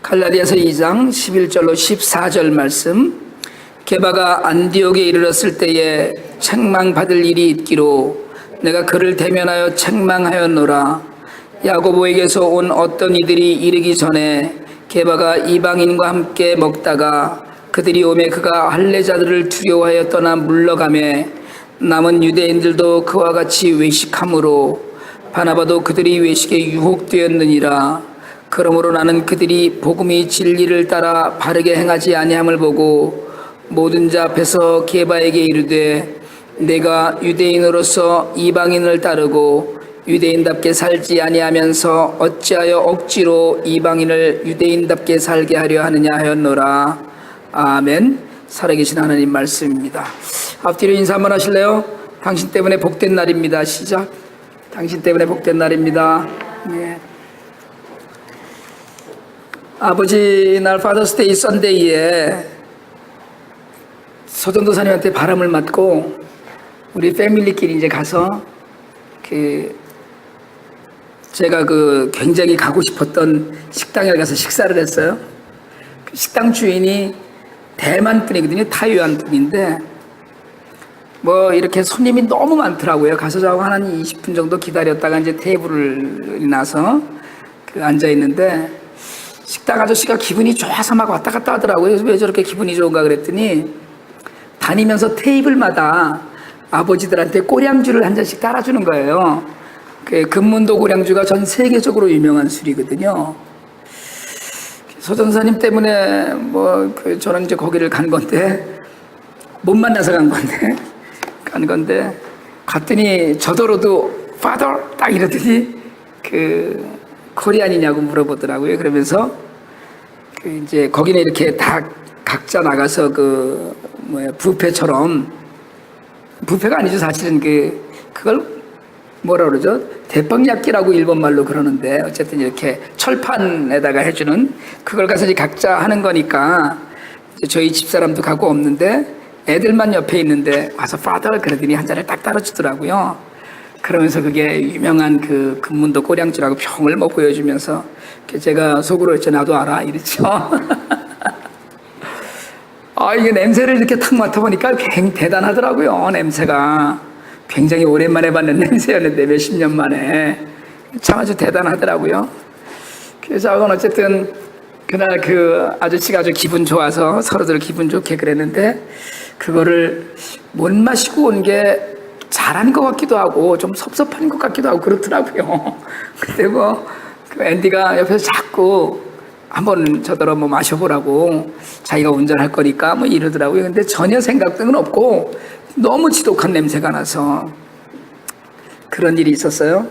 갈라디아서 2장 11절로 14절 말씀. 게바가 안디옥에 이르렀을 때에 책망받을 일이 있기로 내가 그를 대면하여 책망하였노라. 야고보에게서 온 어떤 이들이 이르기 전에 게바가 이방인과 함께 먹다가 그들이 오매 그가 할례자들을 두려워하여 떠나 물러가매 남은 유대인들도 그와 같이 외식함으로 바나바도 그들이 외식에 유혹되었느니라. 그러므로 나는 그들이 복음이 진리를 따라 바르게 행하지 아니함을 보고 모든 자 앞에서 게바에게 이르되 내가 유대인으로서 이방인을 따르고 유대인답게 살지 아니하면서 어찌하여 억지로 이방인을 유대인답게 살게 하려 하느냐 하였노라. 아멘. 살아계신 하나님 말씀입니다. 앞뒤로 인사 한번 하실래요? 당신 때문에 복된 날입니다. 시작. 당신 때문에 복된 날입니다. 예. 아버지 날 파더스데이 썬데이에 서전도사님한테 바람을 맞고 우리 패밀리끼리 이제 가서 제가 굉장히 가고 싶었던 식당에 가서 식사를 했어요. 그 식당 주인이 대만 분이거든요. 타이완 분인데 이렇게 손님이 너무 많더라고요. 가서 저하고 한 20분 정도 기다렸다가 이제 테이블을 나서 앉아 있는데 식당 아저씨가 기분이 좋아서 막 왔다 갔다 하더라고요. 그래서 왜 저렇게 기분이 좋은가 그랬더니 다니면서 테이블마다 아버지들한테 꼬량주를 한 잔씩 따라주는 거예요. 금문도 꼬량주가 전 세계적으로 유명한 술이거든요. 소전사님 때문에 저는 이제 거기를 간 건데 못 만나서 간 건데 갔더니 저더러도 파더 딱 이러더니 코리안이냐고 물어보더라고요. 그러면서 이제 거기는 이렇게 다 각자 나가서 뷔페처럼 뷔페가 아니죠. 사실은 그걸 뭐라 그러죠? 대빵약기라고 일본말로 그러는데 어쨌든 이렇게 철판에다가 해주는 그걸 가서 이제 각자 하는 거니까 이제 저희 집사람도 가고 없는데 애들만 옆에 있는데 와서 파더를 그러더니 한 잔을 딱 따라주더라고요. 그러면서 그게 유명한 금문도 꼬량주라고 병을 보여주면서 제가 속으로 했죠. 나도 알아 이랬죠. 이게 냄새를 이렇게 탁 맡아보니까 굉장히 대단하더라고요. 냄새가 굉장히 오랜만에 받는 냄새였는데 몇십 년 만에 참 아주 대단하더라고요. 그래서 어쨌든 그날 아저씨가 아주 기분 좋아서 서로들 기분 좋게 그랬는데 그거를 못 마시고 온 게 잘한 것 같기도 하고 좀 섭섭한 것 같기도 하고 그렇더라고요. 근데 앤디가 옆에서 자꾸 한번 저더러 마셔보라고 자기가 운전할 거니까 이러더라고요. 근데 전혀 생각등은 없고 너무 지독한 냄새가 나서 그런 일이 있었어요.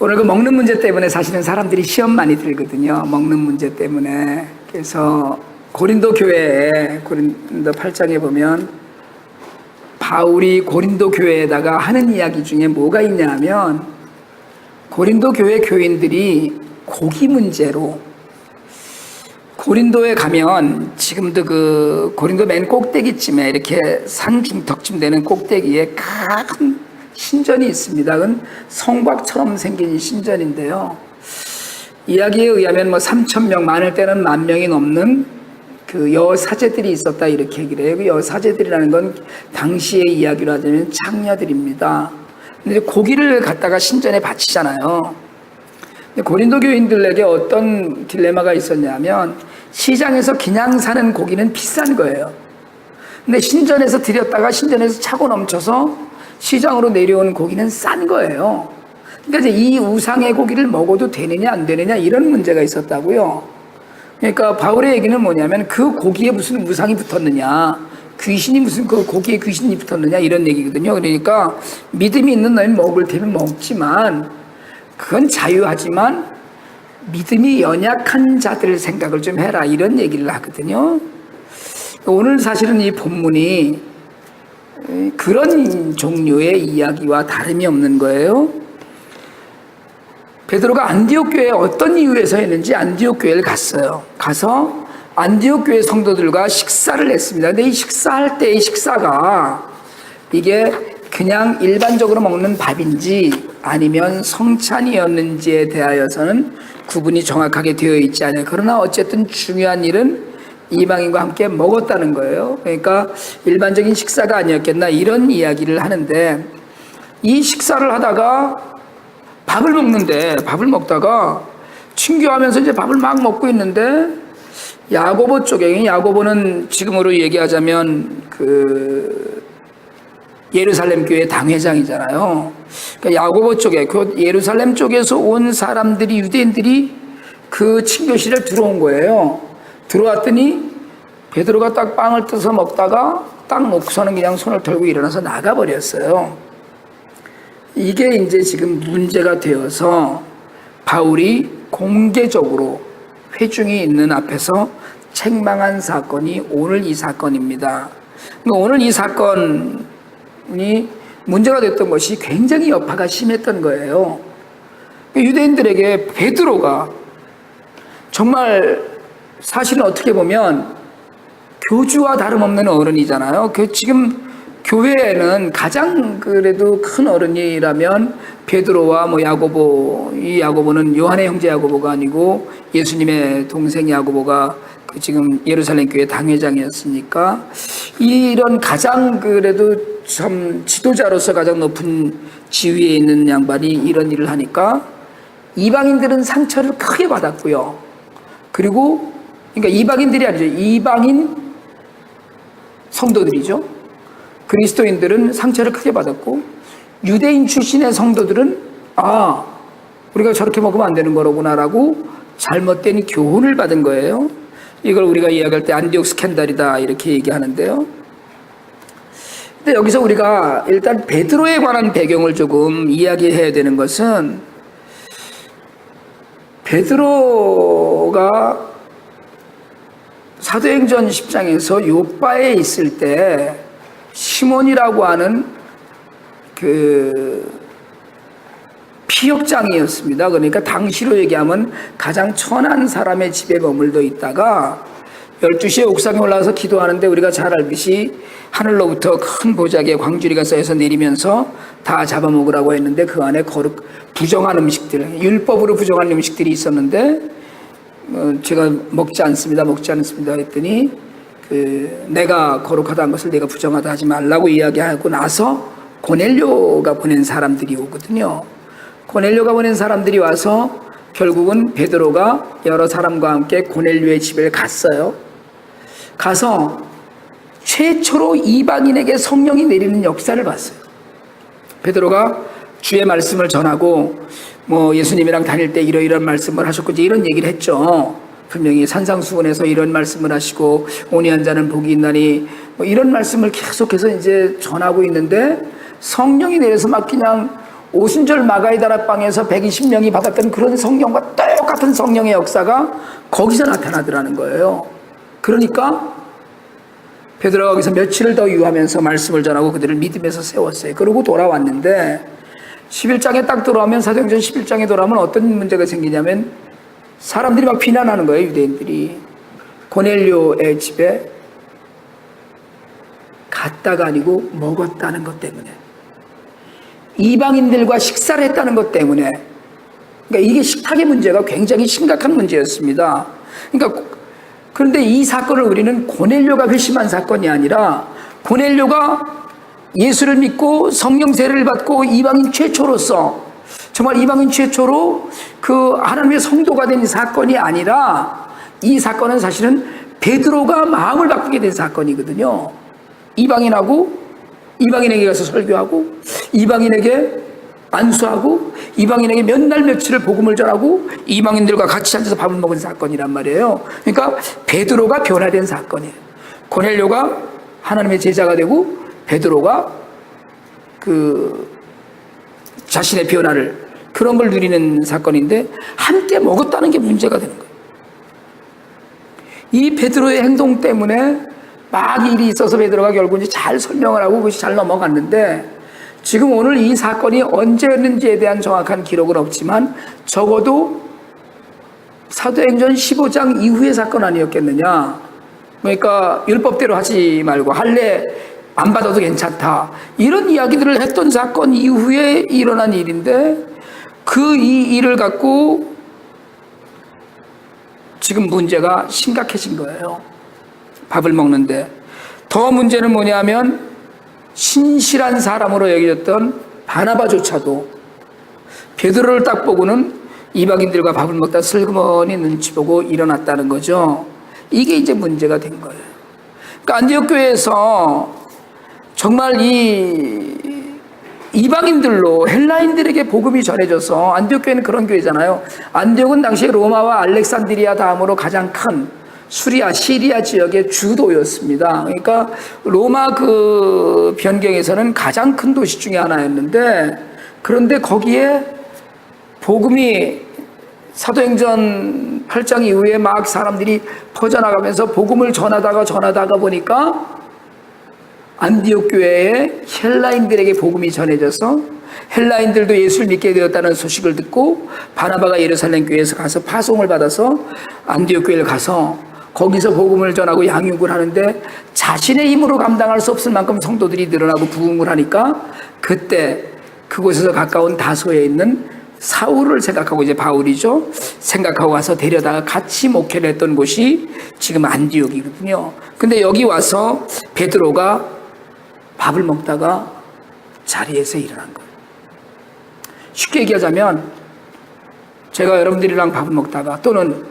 오늘 먹는 문제 때문에 사실은 사람들이 시험 많이 들거든요. 먹는 문제 때문에. 그래서 고린도 교회에 고린도 8장에 보면 바울이 고린도 교회에다가 하는 이야기 중에 뭐가 있냐 하면 고린도 교회 교인들이 고기 문제로 고린도에 가면 지금도 고린도 맨 꼭대기쯤에 이렇게 산 중턱쯤 되는 꼭대기에 큰 신전이 있습니다. 그건 성곽처럼 생긴 신전인데요. 이야기에 의하면 3,000명, 많을 때는 10,000명이 넘는 여사제들이 있었다 이렇게 얘기를 해요. 여사제들이라는 건 당시의 이야기로 하자면 창녀들입니다. 근데 고기를 갖다가 신전에 바치잖아요. 근데 고린도 교인들에게 어떤 딜레마가 있었냐면 시장에서 그냥 사는 고기는 비싼 거예요. 근데 신전에서 들였다가 신전에서 차고 넘쳐서 시장으로 내려오는 고기는 싼 거예요. 그러니까 이제 이 우상의 고기를 먹어도 되느냐 안 되느냐 이런 문제가 있었다고요. 그러니까 바울의 얘기는 뭐냐면 그 고기에 무슨 우상이 붙었느냐, 귀신이 무슨 고기에 귀신이 붙었느냐 이런 얘기거든요. 그러니까 믿음이 있는 너희는 먹을 테면 먹지만 그건 자유하지만 믿음이 연약한 자들 생각을 좀 해라 이런 얘기를 하거든요. 오늘 사실은 이 본문이 그런 종류의 이야기와 다름이 없는 거예요. 베드로가 안디옥 교회에 어떤 이유에서 했는지 안디옥 교회를 갔어요. 가서 안디옥 교회 성도들과 식사를 했습니다. 근데 이 식사할 때의 식사가 이게 그냥 일반적으로 먹는 밥인지 아니면 성찬이었는지에 대하여서는 구분이 정확하게 되어 있지 않아요. 그러나 어쨌든 중요한 일은 이방인과 함께 먹었다는 거예요. 그러니까 일반적인 식사가 아니었겠나 이런 이야기를 하는데, 이 식사를 하다가 밥을 먹다가 친교하면서 이제 밥을 막 먹고 있는데, 야고보 쪽에, 야고보는 지금으로 얘기하자면 그 예루살렘 교회 당회장이잖아요. 그러니까 야고보 쪽에, 그 예루살렘 쪽에서 온 사람들이, 유대인들이 그 친교실에 들어온 거예요. 들어왔더니 베드로가 딱 빵을 뜯어 먹다가 딱 놓고서는 그냥 손을 털고 일어나서 나가버렸어요. 이게 이제 지금 문제가 되어서 바울이 공개적으로 회중이 있는 앞에서 책망한 사건이 오늘 이 사건입니다. 그러니까 오늘 이 사건이 문제가 됐던 것이 굉장히 여파가 심했던 거예요. 유대인들에게 베드로가 정말 사실은 어떻게 보면 교주와 다름없는 어른이잖아요. 지금 교회에는 가장 그래도 큰 어른이라면 베드로와 야고보, 이 야고보는 요한의 형제 야고보가 아니고 예수님의 동생 야고보가 지금 예루살렘 교회 당회장이었으니까, 이런 가장 그래도 참 지도자로서 가장 높은 지위에 있는 양반이 이런 일을 하니까 이방인들은 상처를 크게 받았고요. 그리고 그러니까 이방인들이 아니죠. 이방인 성도들이죠. 그리스도인들은 상처를 크게 받았고, 유대인 출신의 성도들은 우리가 저렇게 먹으면 안 되는 거로구나라고 잘못된 교훈을 받은 거예요. 이걸 우리가 이야기할 때 안디옥 스캔들이다 이렇게 얘기하는데요. 근데 여기서 우리가 일단 베드로에 관한 배경을 조금 이야기해야 되는 것은, 베드로가 사도행전 10장에서 요바에 있을 때 시몬이라고 하는 그 피역장이었습니다. 그러니까 당시로 얘기하면 가장 천한 사람의 집에 머물러 있다가 12시에 옥상에 올라가서 기도하는데, 우리가 잘 알듯이 하늘로부터 큰 보자기에 광주리가 쌓여서 내리면서 다 잡아먹으라고 했는데, 그 안에 부정한 음식들, 율법으로 부정한 음식들이 있었는데, 제가 먹지 않습니다 했더니, 내가 거룩하다는 것을 내가 부정하다 하지 말라고 이야기하고 나서 고넬료가 보낸 사람들이 오거든요. 고넬료가 보낸 사람들이 와서 결국은 베드로가 여러 사람과 함께 고넬료의 집에 갔어요. 가서 최초로 이방인에게 성령이 내리는 역사를 봤어요. 베드로가 주의 말씀을 전하고 예수님이랑 다닐 때 이러이러한 말씀을 하셨고 이런 얘기를 했죠. 분명히 산상수훈에서 이런 말씀을 하시고 온유한 자는 복이 있나니 이런 말씀을 계속해서 이제 전하고 있는데, 성령이 내려서 막 그냥 오순절 마가의 다락방에서 120명이 받았던 그런 성령과 똑같은 성령의 역사가 거기서 나타나더라는 거예요. 그러니까 베드로가 거기서 며칠을 더 유하면서 말씀을 전하고 그들을 믿음에서 세웠어요. 그러고 돌아왔는데 11장에 딱 돌아오면, 사도행전 11장에 돌아오면 어떤 문제가 생기냐면, 사람들이 막 비난하는 거예요. 유대인들이 고넬료의 집에 갔다가 아니고 먹었다는 것 때문에, 이방인들과 식사를 했다는 것 때문에, 그러니까 이게 식탁의 문제가 굉장히 심각한 문제였습니다. 그러니까 그런데 이 사건을 우리는 고넬료가 회심한 사건이 아니라, 고넬료가 예수를 믿고 성령 세례를 받고 이방인 최초로서, 정말 이방인 최초로 그 하나님의 성도가 된 사건이 아니라, 이 사건은 사실은 베드로가 마음을 바꾸게 된 사건이거든요. 이방인에게 가서 설교하고, 이방인에게 안수하고, 이방인에게 몇 날 며칠을 복음을 전하고, 이방인들과 같이 앉아서 밥을 먹은 사건이란 말이에요. 그러니까 베드로가 변화된 사건이에요. 고넬료가 하나님의 제자가 되고, 베드로가 자신의 변화를, 그런 걸 누리는 사건인데, 함께 먹었다는 게 문제가 되는 거예요. 이 베드로의 행동 때문에 막 일이 있어서 베드로가 결국 이제 잘 설명을 하고 그것이 잘 넘어갔는데, 지금 오늘 이 사건이 언제였는지에 대한 정확한 기록은 없지만 적어도 사도행전 15장 이후의 사건 아니었겠느냐. 그러니까 율법대로 하지 말고 할례 안 받아도 괜찮다, 이런 이야기들을 했던 사건 이후에 일어난 일인데, 그 이 일을 갖고 지금 문제가 심각해진 거예요. 밥을 먹는데. 더 문제는 뭐냐면 신실한 사람으로 여겨졌던 바나바조차도 베드로를 딱 보고는 이방인들과 밥을 먹다 슬그머니 눈치 보고 일어났다는 거죠. 이게 이제 문제가 된 거예요. 그러니까 안디옥 교회에서 정말 이 이방인들로 헬라인들에게 복음이 전해져서, 안디옥 교회는 그런 교회잖아요. 안디옥은 당시에 로마와 알렉산드리아 다음으로 가장 큰 수리아, 시리아 지역의 주도였습니다. 그러니까 로마 그 변경에서는 가장 큰 도시 중에 하나였는데, 그런데 거기에 복음이 사도행전 8장 이후에 막 사람들이 퍼져나가면서 복음을 전하다가 보니까 안디옥 교회에 헬라인들에게 복음이 전해져서 헬라인들도 예수를 믿게 되었다는 소식을 듣고 바나바가 예루살렘 교회에서 가서 파송을 받아서 안디옥 교회를 가서 거기서 복음을 전하고 양육을 하는데 자신의 힘으로 감당할 수 없을 만큼 성도들이 늘어나고 부흥을 하니까 그때 그곳에서 가까운 다소에 있는 사울을 생각하고, 이제 바울이죠, 생각하고 와서 데려다가 같이 목회를 했던 곳이 지금 안디옥이거든요. 근데 여기 와서 베드로가 밥을 먹다가 자리에서 일어난 거예요. 쉽게 얘기하자면 제가 여러분들이랑 밥을 먹다가, 또는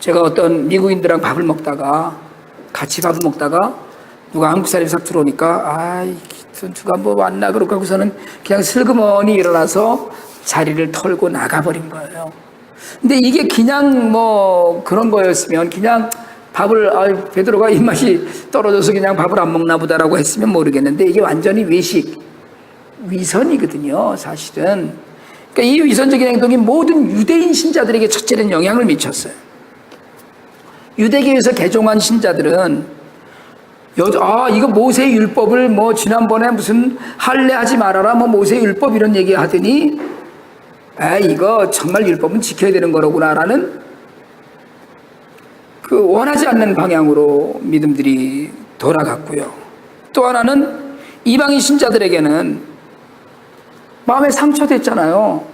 제가 어떤 미국인들랑 밥을 먹다가 같이 밥을 먹다가 누가 한국 사람이 싹 들어오니까 누가 뭐 왔나 그러고 하고서는 그냥 슬그머니 일어나서 자리를 털고 나가버린 거예요. 근데 이게 그냥 뭐 그런 거였으면, 그냥 밥을 베드로가 입맛이 떨어져서 그냥 밥을 안 먹나 보다라고 했으면 모르겠는데, 이게 완전히 외식, 위선이거든요, 사실은. 그러니까 이 위선적인 행동이 모든 유대인 신자들에게 첫째는 영향을 미쳤어요. 유대교에서 개종한 신자들은 이거 모세의 율법을 뭐 지난번에 무슨 할례하지 말아라 뭐 모세의 율법 이런 얘기 하더니 이거 정말 율법은 지켜야 되는 거로구나라는 그 원하지 않는 방향으로 믿음들이 돌아갔고요. 또 하나는 이방인 신자들에게는 마음에 상처됐잖아요.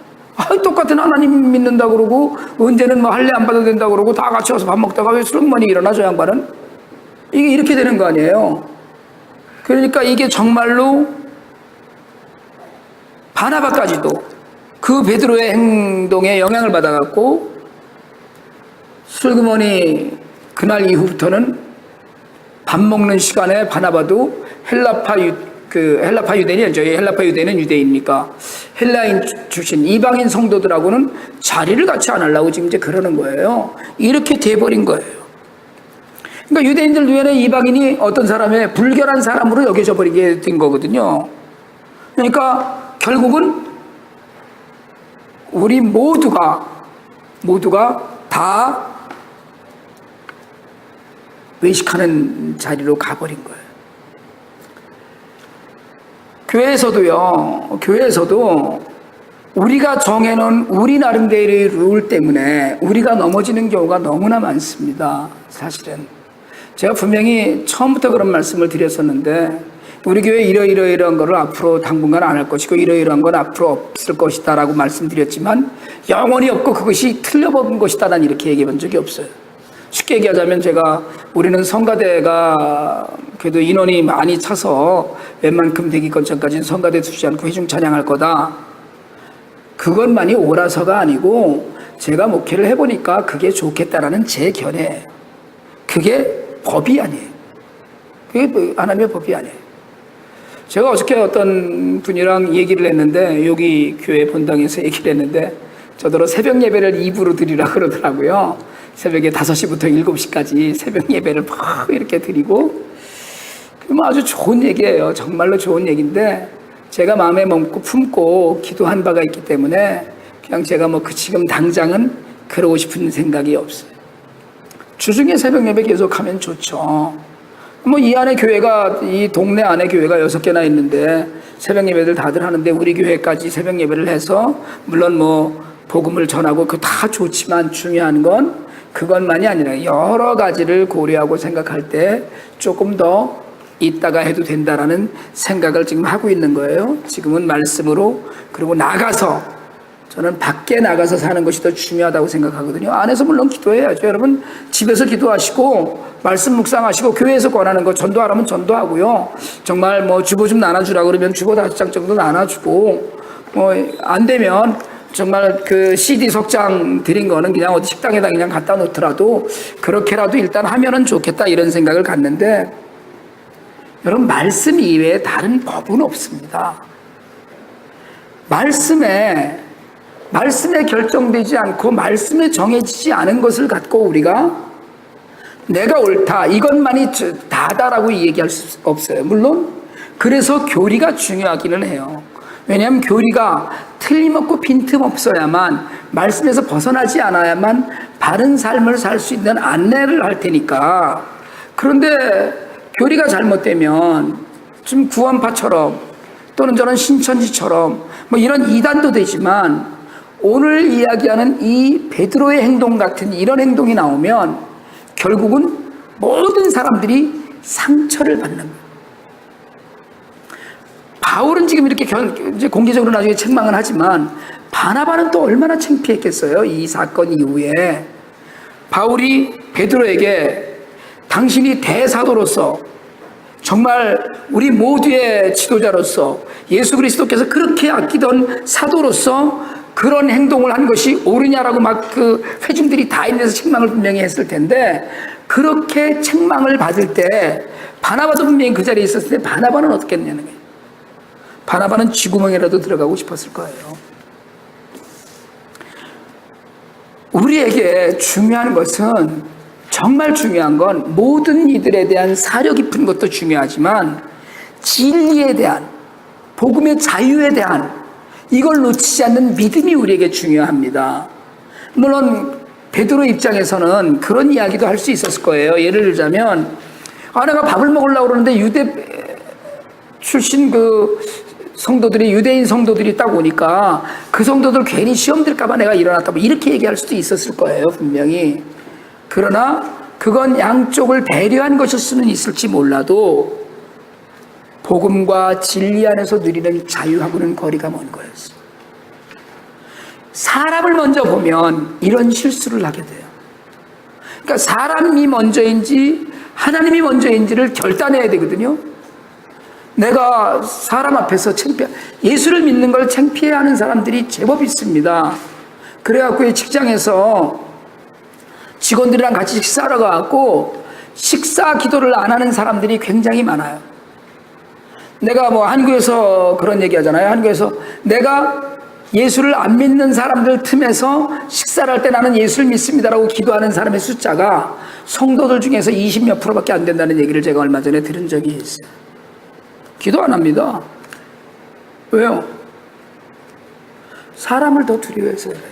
똑같은 하나님 믿는다 그러고 언제는 뭐 할례 안 받아도 된다 그러고 다 같이 와서 밥 먹다가 왜 슬그머니 일어나 저 양반은? 이게 이렇게 되는 거 아니에요. 그러니까 이게 정말로 바나바까지도 그 베드로의 행동에 영향을 받아갖고 슬그머니 그날 이후부터는 밥 먹는 시간에 바나바도 헬라파 유대인이죠. 헬라파 유대인은 유대인이니까 헬라인 출신 이방인 성도들하고는 자리를 같이 안 하려고 지금 이제 그러는 거예요. 이렇게 돼버린 거예요. 그러니까 유대인들 중에는 이방인이 어떤 사람의 불결한 사람으로 여겨져 버리게 된 거거든요. 그러니까 결국은 우리 모두가 다 외식하는 자리로 가버린 거예요. 교회에서도 우리가 정해놓은 우리 나름대로의 룰 때문에 우리가 넘어지는 경우가 너무나 많습니다. 사실은 제가 분명히 처음부터 그런 말씀을 드렸었는데, 우리 교회 이러이러한 거를 앞으로 당분간 안 할 것이고 이러이러한 건 앞으로 없을 것이다 라고 말씀드렸지만 영원히 없고 그것이 틀려버린 것이다, 난 이렇게 얘기해 본 적이 없어요. 쉽게 얘기하자면 우리는 성가대가 그래도 인원이 많이 차서 웬만큼 되기건 전까지는 성가대 두지 않고 회중 찬양할 거다, 그것만이 옳아서가 아니고 제가 목회를 해보니까 그게 좋겠다라는 제 견해예요. 그게 법이 아니에요. 그게 하나님의 법이 아니에요. 제가 어저께 어떤 분이랑 얘기를 했는데, 여기 교회 본당에서 얘기를 했는데 저더러 새벽 예배를 2부로 드리라 그러더라고요. 새벽에 5시부터 7시까지 새벽 예배를 막 이렇게 드리고, 아주 좋은 얘기예요. 정말로 좋은 얘기인데 제가 마음에 품고 기도한 바가 있기 때문에 그냥 제가 지금 당장은 그러고 싶은 생각이 없어요. 주중에 새벽 예배 계속하면 좋죠. 이 안에 이 동네 안에 교회가 6개나 있는데 새벽 예배들 다들 하는데 우리 교회까지 새벽 예배를 해서, 물론 복음을 전하고 그거 다 좋지만 중요한 건 그것만이 아니라 여러 가지를 고려하고 생각할 때 조금 더 있다가 해도 된다라는 생각을 지금 하고 있는 거예요. 지금은 말씀으로, 그리고 나가서 저는 밖에 나가서 사는 것이 더 중요하다고 생각하거든요. 안에서 물론 기도해야죠. 여러분 집에서 기도하시고 말씀 묵상하시고 교회에서 권하는 거 전도하라면 전도하고요. 정말 뭐 주보 좀 나눠주라 그러면 주보 5장 정도 나눠주고 뭐 안 되면 정말 그 CD 석장 드린 거는 그냥 어디 식당에다 그냥 갖다 놓더라도 그렇게라도 일단 하면은 좋겠다 이런 생각을 갖는데 여러분 말씀 이외에 다른 법은 없습니다. 말씀에 결정되지 않고 말씀에 정해지지 않은 것을 갖고 우리가 내가 옳다 이것만이 다다라고 얘기할 수 없어요. 물론 그래서 교리가 중요하기는 해요. 왜냐하면 교리가 틀림없고 빈틈없어야만 말씀에서 벗어나지 않아야만 바른 삶을 살 수 있는 안내를 할 테니까. 그런데 교리가 잘못되면 좀 구원파처럼 또는 저는 신천지처럼 뭐 이런 이단도 되지만 오늘 이야기하는 이 베드로의 행동 같은 이런 행동이 나오면 결국은 모든 사람들이 상처를 받는 거예요. 바울은 지금 이렇게 이제 공개적으로 나중에 책망을 하지만 바나바는 또 얼마나 창피했겠어요. 이 사건 이후에 바울이 베드로에게 당신이 대사도로서 정말 우리 모두의 지도자로서 예수 그리스도께서 그렇게 아끼던 사도로서 그런 행동을 한 것이 옳으냐라고 막 그 회중들이 다 있는데서 책망을 분명히 했을 텐데 그렇게 책망을 받을 때 바나바도 분명히 그 자리에 있었을 때 바나바는 어떻게 했냐는 거예요. 바나바는 쥐구멍이라도 들어가고 싶었을 거예요. 우리에게 중요한 것은 정말 중요한 건 모든 이들에 대한 사려 깊은 것도 중요하지만 진리에 대한 복음의 자유에 대한 이걸 놓치지 않는 믿음이 우리에게 중요합니다. 물론 베드로 입장에서는 그런 이야기도 할 수 있었을 거예요. 예를 들자면 내가 밥을 먹으려고 그러는데 유대 출신 그 성도들이 유대인 성도들이 딱 오니까 그 성도들 괜히 시험 들까봐 내가 일어났다 뭐 이렇게 얘기할 수도 있었을 거예요. 분명히. 그러나 그건 양쪽을 배려한 것일 수는 있을지 몰라도 복음과 진리 안에서 누리는 자유하고는 거리가 먼 거였어요. 사람을 먼저 보면 이런 실수를 하게 돼요. 그러니까 사람이 먼저인지 하나님이 먼저인지를 결단해야 되거든요. 내가 사람 앞에서 예수를 믿는 걸 창피해하는 사람들이 제법 있습니다. 그래갖고 직장에서 직원들이랑 같이 식사하러 가갖고 식사 기도를 안 하는 사람들이 굉장히 많아요. 내가 뭐 한국에서 그런 얘기 하잖아요. 한국에서 내가 예수를 안 믿는 사람들 틈에서 식사를 할 때 나는 예수를 믿습니다라고 기도하는 사람의 숫자가 성도들 중에서 20몇 %밖에 안 된다는 얘기를 제가 얼마 전에 들은 적이 있어요. 기도 안 합니다. 왜요? 사람을 더 두려워해서 그래요.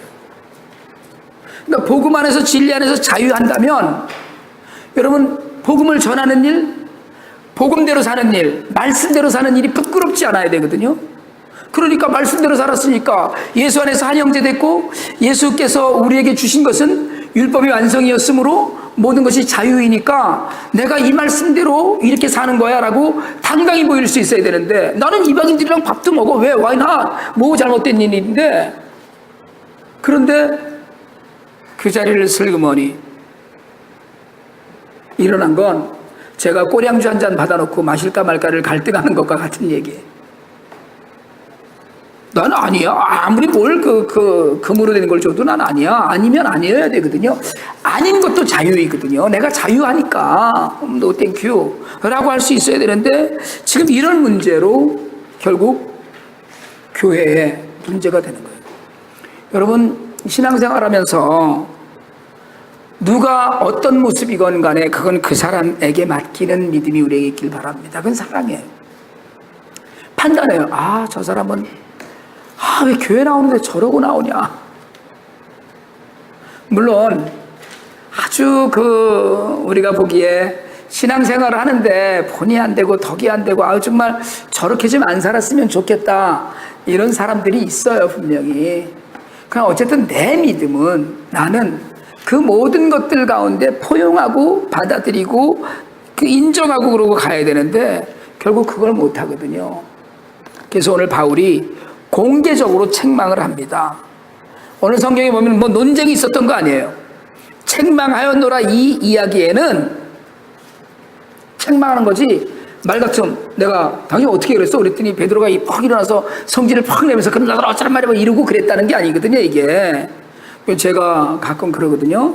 그러니까 복음 안에서 진리 안에서 자유한다면 여러분 복음을 전하는 일, 복음대로 사는 일, 말씀대로 사는 일이 부끄럽지 않아야 되거든요. 그러니까 말씀대로 살았으니까 예수 안에서 한 형제 됐고 예수께서 우리에게 주신 것은 율법의 완성이었으므로 모든 것이 자유이니까 내가 이 말씀대로 이렇게 사는 거야 라고 당당히 보일 수 있어야 되는데 나는 이방인들이랑 밥도 먹어. 왜? Why not? 뭐 잘못된 일인데. 그런데 그 자리를 슬그머니 일어난 건 제가 꼬량주 한 잔 받아놓고 마실까 말까를 갈등하는 것과 같은 얘기예요. 난 아니야. 아무리 뭘 금으로 된 걸 줘도 난 아니야. 아니면 아니어야 되거든요. 아닌 것도 자유이거든요. 내가 자유하니까 no thank you 라고 할 수 있어야 되는데 지금 이런 문제로 결국 교회에 문제가 되는 거예요. 여러분 신앙생활 하면서 누가 어떤 모습이건 간에 그건 그 사람에게 맡기는 믿음이 우리에게 있길 바랍니다. 그건 사랑이에요. 판단해요. 저 사람은 왜 교회 나오는데 저러고 나오냐. 물론 아주 우리가 보기에 신앙생활을 하는데 본의 안 되고 덕이 안 되고 정말 저렇게 좀 안 살았으면 좋겠다 이런 사람들이 있어요. 분명히. 그냥 어쨌든 내 믿음은 나는 그 모든 것들 가운데 포용하고 받아들이고 인정하고 그러고 가야 되는데 결국 그걸 못 하거든요. 그래서 오늘 바울이 공개적으로 책망을 합니다. 오늘 성경에 보면 뭐 논쟁이 있었던 거 아니에요. 책망하였노라 이 이야기에는 책망하는 거지 말 같으면 내가 당연히 어떻게 그랬어? 그랬더니 베드로가 퍽 일어나서 성질을 퍽 내면서 그럼 나도 어쩌란 말이야 이러고 그랬다는 게 아니거든요. 이게 제가 가끔 그러거든요.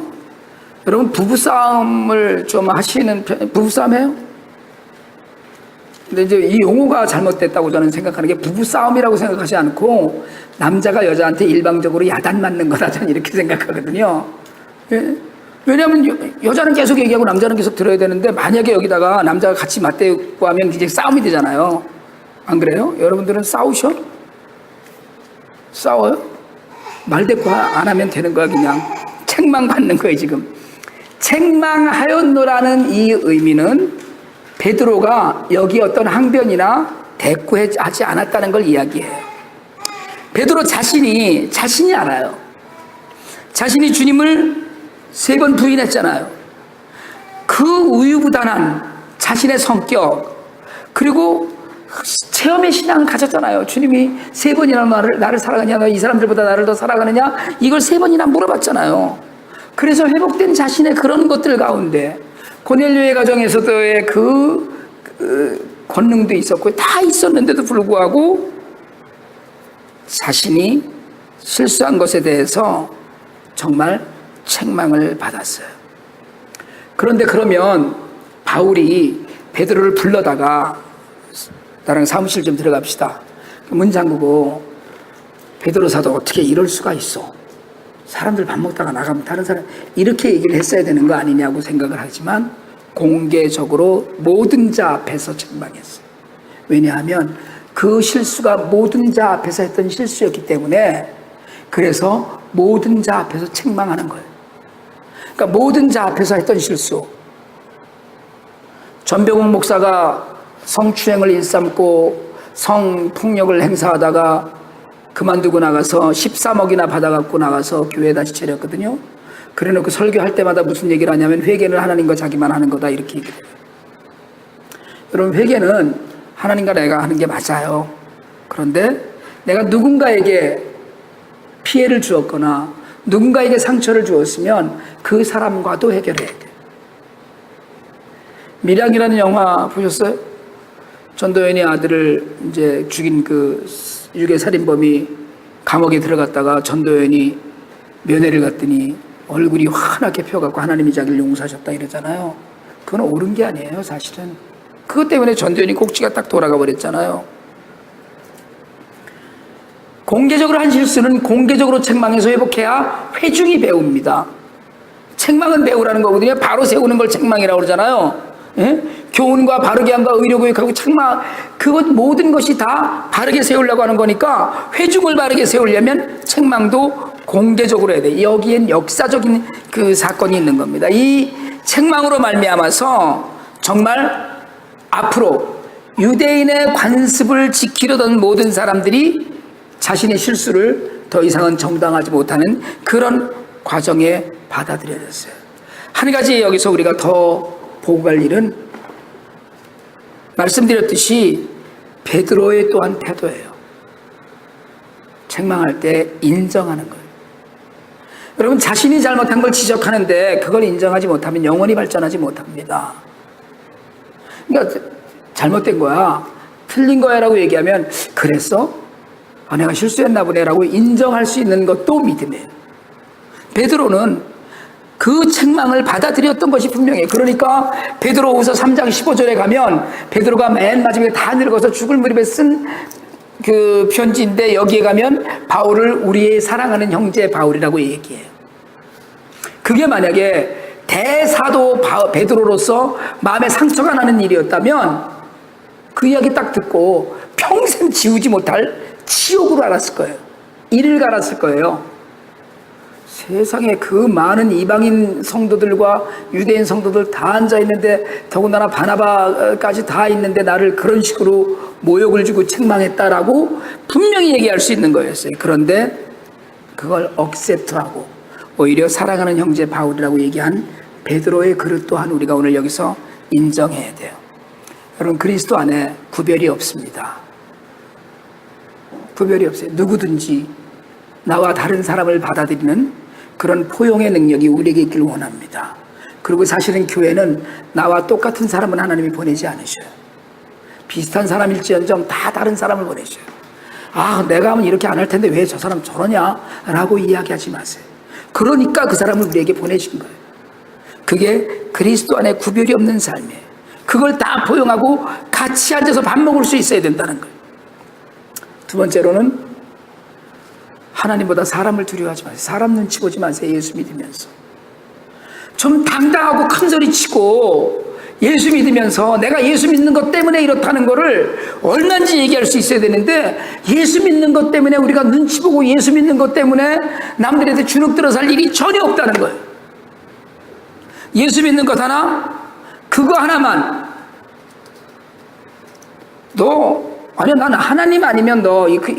여러분 부부싸움을 좀 하시는 부부싸움 해요? 근데 이제 이 용어가 잘못됐다고 저는 생각하는 게 부부싸움이라고 생각하지 않고 남자가 여자한테 일방적으로 야단 맞는 거다 저는 이렇게 생각하거든요. 예? 왜냐하면 여자는 계속 얘기하고 남자는 계속 들어야 되는데 만약에 여기다가 남자가 같이 맞대고 하면 이제 싸움이 되잖아요. 안 그래요? 여러분들은 싸우셔? 싸워요? 말대꾸 안 하면 되는 거야. 그냥 책망받는 거예요. 지금 책망하였노라는 이 의미는 베드로가 여기 어떤 항변이나 대꾸하지 않았다는 걸 이야기해요. 베드로 자신이 알아요. 자신이 주님을 3번 부인했잖아요. 그 우유부단한 자신의 성격 그리고 체험의 신앙을 가졌잖아요. 주님이 3번이나 나를 사랑하냐, 이 사람들보다 나를 더 사랑하느냐, 이걸 3번이나 물어봤잖아요. 그래서 회복된 자신의 그런 것들 가운데 고넬료의 가정에서도의 권능도 있었고 다 있었는데도 불구하고 자신이 실수한 것에 대해서 정말 책망을 받았어요. 그런데 그러면 바울이 베드로를 불러다가 나랑 사무실 좀 들어갑시다. 문 잠그고 베드로 사도 어떻게 이럴 수가 있어. 사람들 밥 먹다가 나가면 다른 사람 이렇게 얘기를 했어야 되는 거 아니냐고 생각을 하지만 공개적으로 모든 자 앞에서 책망했어요. 왜냐하면 그 실수가 모든 자 앞에서 했던 실수였기 때문에 그래서 모든 자 앞에서 책망하는 거예요. 그러니까 모든 자 앞에서 했던 실수. 전병욱 목사가 성추행을 일삼고 성폭력을 행사하다가 그만두고 나가서 13억이나 받아갖고 나가서 교회 다시 차렸거든요. 그래놓고 설교할 때마다 무슨 얘기를 하냐면 회개는 하나님과 자기만 하는 거다 이렇게 얘기해요. 여러분 회개는 하나님과 내가 하는 게 맞아요. 그런데 내가 누군가에게 피해를 주었거나 누군가에게 상처를 주었으면 그 사람과도 해결해야 돼. 밀양이라는 영화 보셨어요? 전도연이 아들을 이제 죽인 그 유괴 살인범이 감옥에 들어갔다가 전도연이 면회를 갔더니 얼굴이 환하게 펴갖고 하나님이 자기를 용서하셨다 이러잖아요. 그건 옳은 게 아니에요, 사실은. 그것 때문에 전도연이 꼭지가 딱 돌아가 버렸잖아요. 공개적으로 한 실수는 공개적으로 책망해서 회복해야 회중이 배웁니다. 책망은 배우라는 거거든요. 바로 세우는 걸 책망이라고 그러잖아요. 예? 교훈과 바르게 함과 의료 교육하고 책망, 그것 모든 것이 다 바르게 세우려고 하는 거니까 회중을 바르게 세우려면 책망도 공개적으로 해야 돼. 여기엔 역사적인 그 사건이 있는 겁니다. 이 책망으로 말미암아서 정말 앞으로 유대인의 관습을 지키려던 모든 사람들이 자신의 실수를 더 이상은 정당하지 못하는 그런 과정에 받아들여졌어요. 한 가지 여기서 우리가 더 보고 갈 일은 말씀드렸듯이 베드로의 또한 태도예요. 책망할 때 인정하는 거예요. 여러분 자신이 잘못한 걸 지적하는데 그걸 인정하지 못하면 영원히 발전하지 못합니다. 그러니까 잘못된 거야, 틀린 거야 라고 얘기하면 그랬어? 내가 실수했나 보네 라고 인정할 수 있는 것도 믿음이에요. 베드로는 그 책망을 받아들였던 것이 분명해요. 그러니까 베드로후서 3장 15절에 가면 베드로가 맨 마지막에 다 늙어서 죽을 무렵에 쓴 그 편지인데 여기에 가면 바울을 우리의 사랑하는 형제 바울이라고 얘기해요. 그게 만약에 대사도 베드로로서 마음에 상처가 나는 일이었다면 그 이야기 딱 듣고 평생 지우지 못할 치욕으로 알았을 거예요. 이를 갈았을 거예요. 세상에 그 많은 이방인 성도들과 유대인 성도들 다 앉아있는데 더군다나 바나바까지 다 있는데 나를 그런 식으로 모욕을 주고 책망했다라고 분명히 얘기할 수 있는 거였어요. 그런데 그걸 억셉트하고 오히려 사랑하는 형제 바울이라고 얘기한 베드로의 그릇 또한 우리가 오늘 여기서 인정해야 돼요. 여러분 그리스도 안에 구별이 없습니다. 구별이 없어요. 누구든지 나와 다른 사람을 받아들이는 그런 포용의 능력이 우리에게 있길 원합니다. 그리고 사실은 교회는 나와 똑같은 사람은 하나님이 보내지 않으셔요. 비슷한 사람일지언정 다 다른 사람을 보내셔요. 아, 내가 하면 이렇게 안 할 텐데 왜 저 사람 저러냐? 라고 이야기하지 마세요. 그러니까 그 사람을 우리에게 보내신 거예요. 그게 그리스도 안에 구별이 없는 삶이에요. 그걸 다 포용하고 같이 앉아서 밥 먹을 수 있어야 된다는 거예요. 두 번째로는 하나님보다 사람을 두려워하지 마세요. 사람 눈치 보지 마세요. 예수 믿으면서 좀 당당하고 큰 소리 치고 예수 믿으면서 내가 예수 믿는 것 때문에 이렇다는 거를 얼마인지 얘기할 수 있어야 되는데, 예수 믿는 것 때문에 우리가 눈치 보고 예수 믿는 것 때문에 남들한테 주눅 들어 살 일이 전혀 없다는 거예요. 예수 믿는 것 하나, 그거 하나만 아니야, 나는 하나님 아니면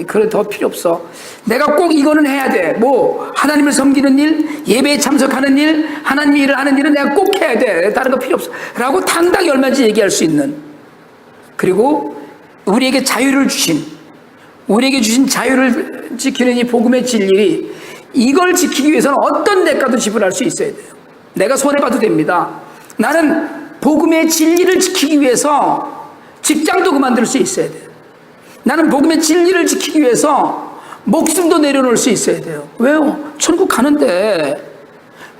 그래 더 필요 없어. 내가 꼭 이거는 해야 돼. 뭐 하나님을 섬기는 일, 예배에 참석하는 일, 하나님 일을 하는 일은 내가 꼭 해야 돼. 다른 거 필요 없어. 라고 당당히 얼마든지 얘기할 수 있는, 그리고 우리에게 자유를 주신 자유를 지키는 이 복음의 진리, 이걸 지키기 위해서는 어떤 대가도 지불할 수 있어야 돼요. 내가 손해봐도 됩니다. 나는 복음의 진리를 지키기 위해서 직장도 그만둘 수 있어야 돼요. 나는 복음의 진리를 지키기 위해서 목숨도 내려놓을 수 있어야 돼요. 왜요? 천국 가는데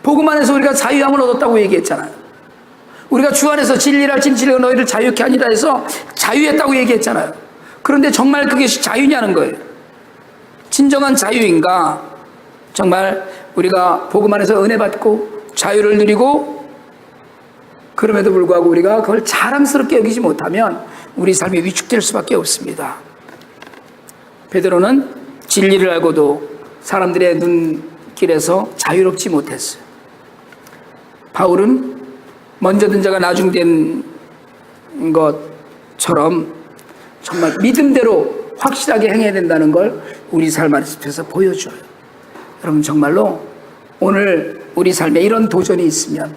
복음 안에서 우리가 자유함을 얻었다고 얘기했잖아요. 우리가 주 안에서 진리를 알진 진리가 너희를 자유케 하니라 해서 자유했다고 얘기했잖아요. 그런데 정말 그것이 자유냐는 거예요. 진정한 자유인가? 정말 우리가 복음 안에서 은혜 받고 자유를 누리고, 그럼에도 불구하고 우리가 그걸 자랑스럽게 여기지 못하면 우리 삶이 위축될 수밖에 없습니다. 베드로는 진리를 알고도 사람들의 눈길에서 자유롭지 못했어요. 바울은 먼저 든 자가 나중된 것처럼 정말 믿음대로 확실하게 행해야 된다는 걸 우리 삶 안에서 보여줘요. 여러분, 정말로 오늘 우리 삶에 이런 도전이 있으면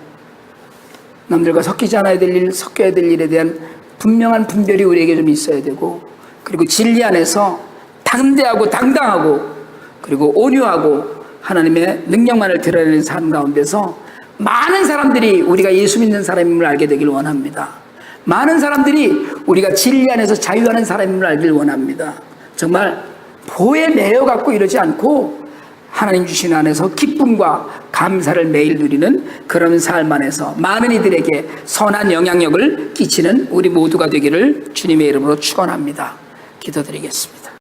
남들과 섞이지 않아야 될 일, 섞여야 될 일에 대한 분명한 분별이 우리에게 좀 있어야 되고, 그리고 진리 안에서 담대하고 당당하고 그리고 온유하고 하나님의 능력만을 드러내는 삶 가운데서 많은 사람들이 우리가 예수 믿는 사람임을 알게 되길 원합니다. 많은 사람들이 우리가 진리 안에서 자유하는 사람임을 알길 원합니다. 정말 보에 매여 갖고 이러지 않고 하나님 주신 안에서 기쁨과 감사를 매일 누리는 그런 삶 안에서 많은 이들에게 선한 영향력을 끼치는 우리 모두가 되기를 주님의 이름으로 축원합니다. 기도드리겠습니다.